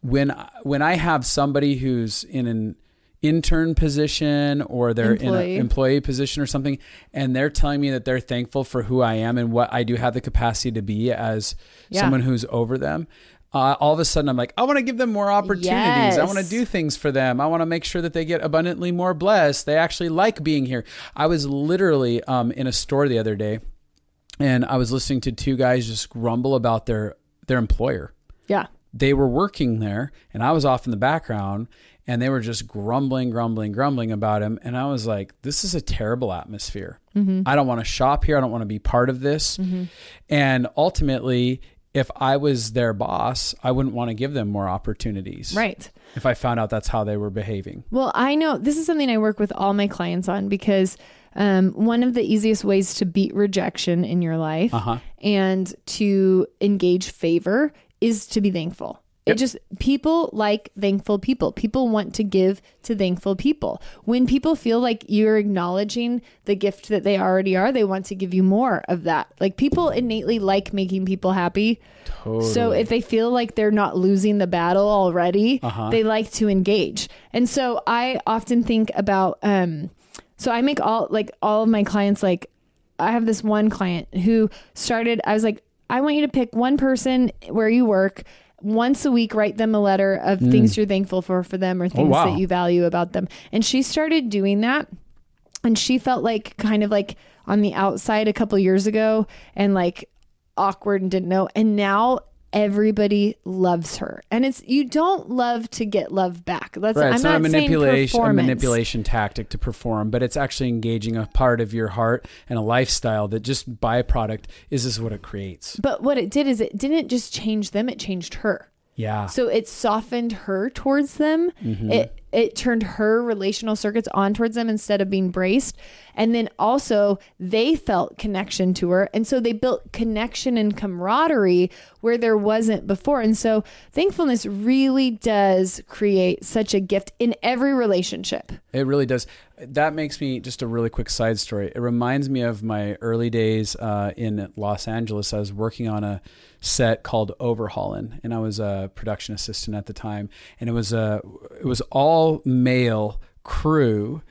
when I have somebody who's in an intern position or they're in an employee position or something, and they're telling me that they're thankful for who I am and what I do have the capacity to be as someone who's over them, all of a sudden I'm like, I want to give them more opportunities. Yes. I want to do things for them. I want to make sure that they get abundantly more blessed. They actually like being here. I was literally in a store the other day, and I was listening to two guys just grumble about their employer. Yeah. They were working there and I was off in the background, and they were just grumbling about him. And I was like, this is a terrible atmosphere. Mm-hmm. I don't want to shop here. I don't want to be part of this. Mm-hmm. And ultimately, if I was their boss, I wouldn't want to give them more opportunities. Right. If I found out that's how they were behaving. Well, I know this is something I work with all my clients on, because one of the easiest ways to beat rejection in your life and to engage favor is to be thankful. Yep. People like thankful people. People want to give to thankful people. When people feel like you're acknowledging the gift that they already are, they want to give you more of that. Like, people innately like making people happy. Totally. So if they feel like they're not losing the battle already, they like to engage. And so I often think about, so I make all of my clients, like, I have this one client who started, I was like, I want you to pick one person where you work once a week, write them a letter of things you're thankful for them, or things that you value about them. And she started doing that, and she felt like kind of like on the outside a couple years ago and like awkward and didn't know. And now everybody loves her. And you don't love to get love back. Right. It's not a manipulation tactic to perform, but it's actually engaging a part of your heart and a lifestyle that just byproduct is what it creates. But what it did is it didn't just change them, it changed her. Yeah. So it softened her towards them. Mm-hmm. It turned her relational circuits on towards them instead of being braced. And then also they felt connection to her. And so they built connection and camaraderie where there wasn't before. And so thankfulness really does create such a gift in every relationship. It really does. That makes me, just a really quick side story. It reminds me of my early days in Los Angeles. I was working on a set called Overhaulin', and I was a production assistant at the time. And it was all male crew,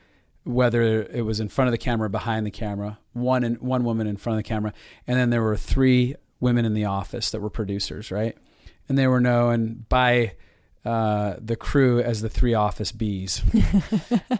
whether it was in front of the camera or behind the camera, one woman in front of the camera. And then there were 3 women in the office that were producers, right? And they were known by the crew as the 3 office bees.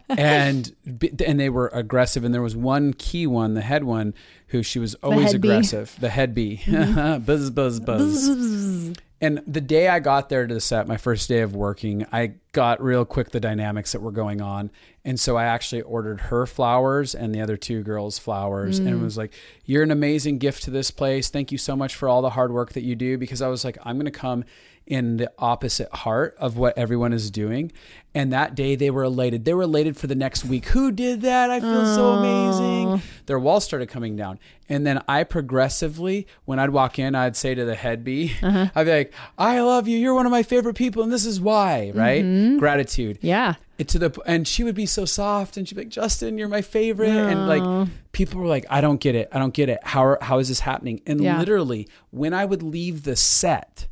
and they were aggressive. And there was one key one, the head one, who she was always aggressive. The head bee. Mm-hmm. Buzz, buzz, buzz. And the day I got there to the set, my first day of working, I got real quick the dynamics that were going on. And so I actually ordered her flowers and the other 2 girls flowers. And it was like, you're an amazing gift to this place. Thank you so much for all the hard work that you do. Because I was like, I'm going to come in the opposite heart of what everyone is doing. And that day they were elated. They were elated for the next week. Who did that? I feel so amazing. Their walls started coming down. And then I progressively, when I'd walk in, I'd say to the head bee, I'd be like, I love you. You're one of my favorite people. And this is why, right? Mm-hmm. gratitude. Yeah. And she would be so soft and she'd be like, Justin, you're my favorite. And like, people were like, I don't get it. How is this happening? And literally when I would leave the set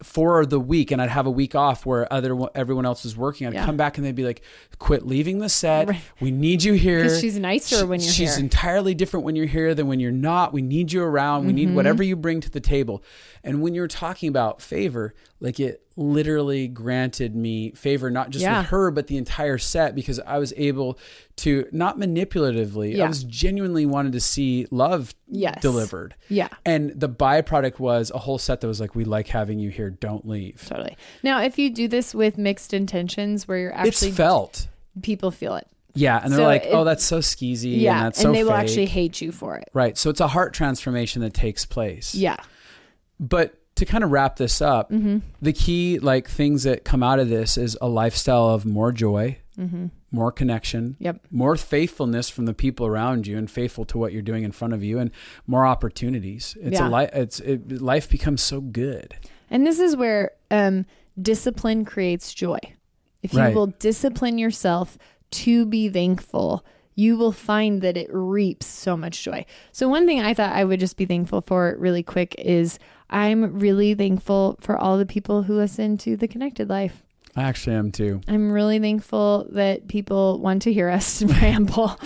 for the week and I'd have a week off where everyone else is working, I'd come back and they'd be like, quit leaving the set. Right. We need you here. Because she's nicer when you're here. She's entirely different when you're here than when you're not. We need you around. We need whatever you bring to the table. And when you're talking about favor, like it literally granted me favor, not just with her, but the entire set, because I was able to, not manipulatively, I was genuinely wanted to see love delivered. Yeah. And the byproduct was a whole set that was like, we like having you here. Don't leave. Totally. Now, if you do this with mixed intentions where you're actually... It's felt. People feel it. Yeah. And they're like, oh, that's so skeezy. Yeah. And that's so and they will fake. actually hate you for it. Right. So it's a heart transformation that takes place. Yeah. But to kind of wrap this up, the key like things that come out of this is a lifestyle of more joy, more connection, more faithfulness from the people around you and faithful to what you're doing in front of you, and more opportunities. Life becomes so good. And this is where discipline creates joy. If you will discipline yourself to be thankful, you will find that it reaps so much joy. So one thing I thought I would just be thankful for really quick is I'm really thankful for all the people who listen to The Connected Life. I actually am too. I'm really thankful that people want to hear us ramble.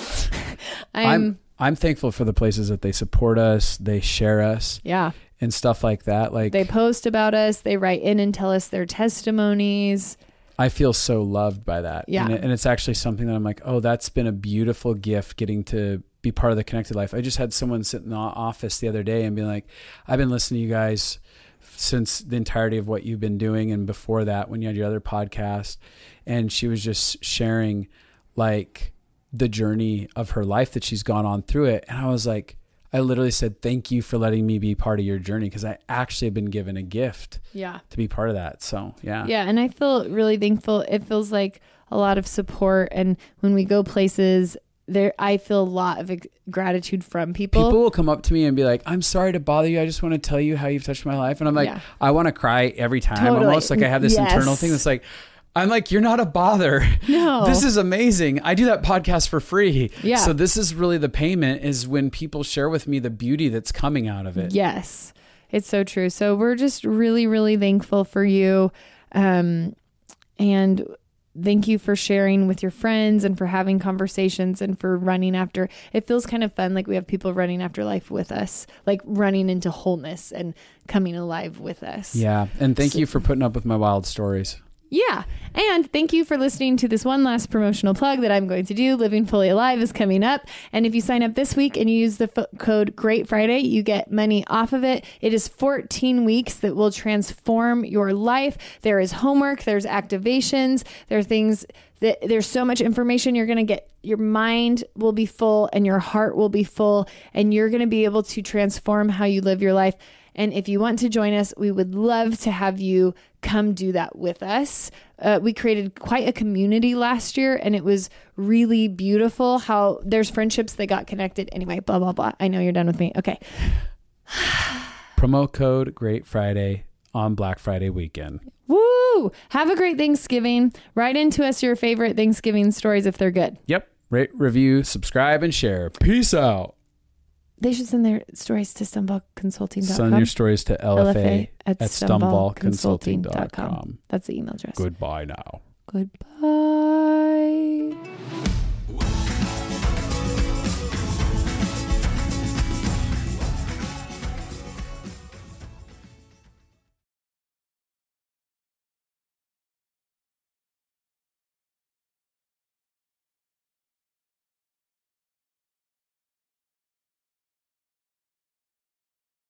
I'm thankful for the places that they support us, they share us. Yeah. And stuff like that. Like they post about us, they write in and tell us their testimonies. I feel so loved by that. Yeah. And it's actually something that I'm like, oh, that's been a beautiful gift getting to be part of The Connected Life. I just had someone sit in the office the other day and be like, I've been listening to you guys since the entirety of what you've been doing. And before that, when you had your other podcast, and she was just sharing like the journey of her life that she's gone on through it. And I was like, I literally said, thank you for letting me be part of your journey, because I actually have been given a gift to be part of that. So, yeah. Yeah. And I feel really thankful. It feels like a lot of support. And when we go places there, I feel a lot of gratitude from people. People will come up to me and be like, I'm sorry to bother you. I just want to tell you how you've touched my life. And I'm like, I want to cry every time. Totally. Almost like I have this internal thing that's like, I'm like, you're not a bother. No. This is amazing. I do that podcast for free. Yeah. So this is really the payment, is when people share with me the beauty that's coming out of it. Yes. It's so true. So we're just really, really thankful for you. And thank you for sharing with your friends and for having conversations and for running after. It feels kind of fun. Like we have people running after life with us, like running into wholeness and coming alive with us. Yeah. And thank you for putting up with my wild stories. Yeah. And thank you for listening to this one last promotional plug that I'm going to do. Living Fully Alive is coming up. And if you sign up this week and you use the code Great Friday, you get money off of it. It is 14 weeks that will transform your life. There is homework. There's activations. There are things that there's so much information you're going to get. Your mind will be full and your heart will be full, and you're going to be able to transform how you live your life. And if you want to join us, we would love to have you come do that with us. We created quite a community last year, and it was really beautiful how there's friendships that got connected. Anyway, blah, blah, blah. I know you're done with me. Okay. Promo code Great Friday on Black Friday weekend. Woo! Have a great Thanksgiving. Write into us your favorite Thanksgiving stories if they're good. Yep. Rate, review, subscribe, and share. Peace out. They should send their stories to stumblconsulting.com. Send your stories to LFA at stumblconsulting.com. That's the email address. Goodbye now. Goodbye.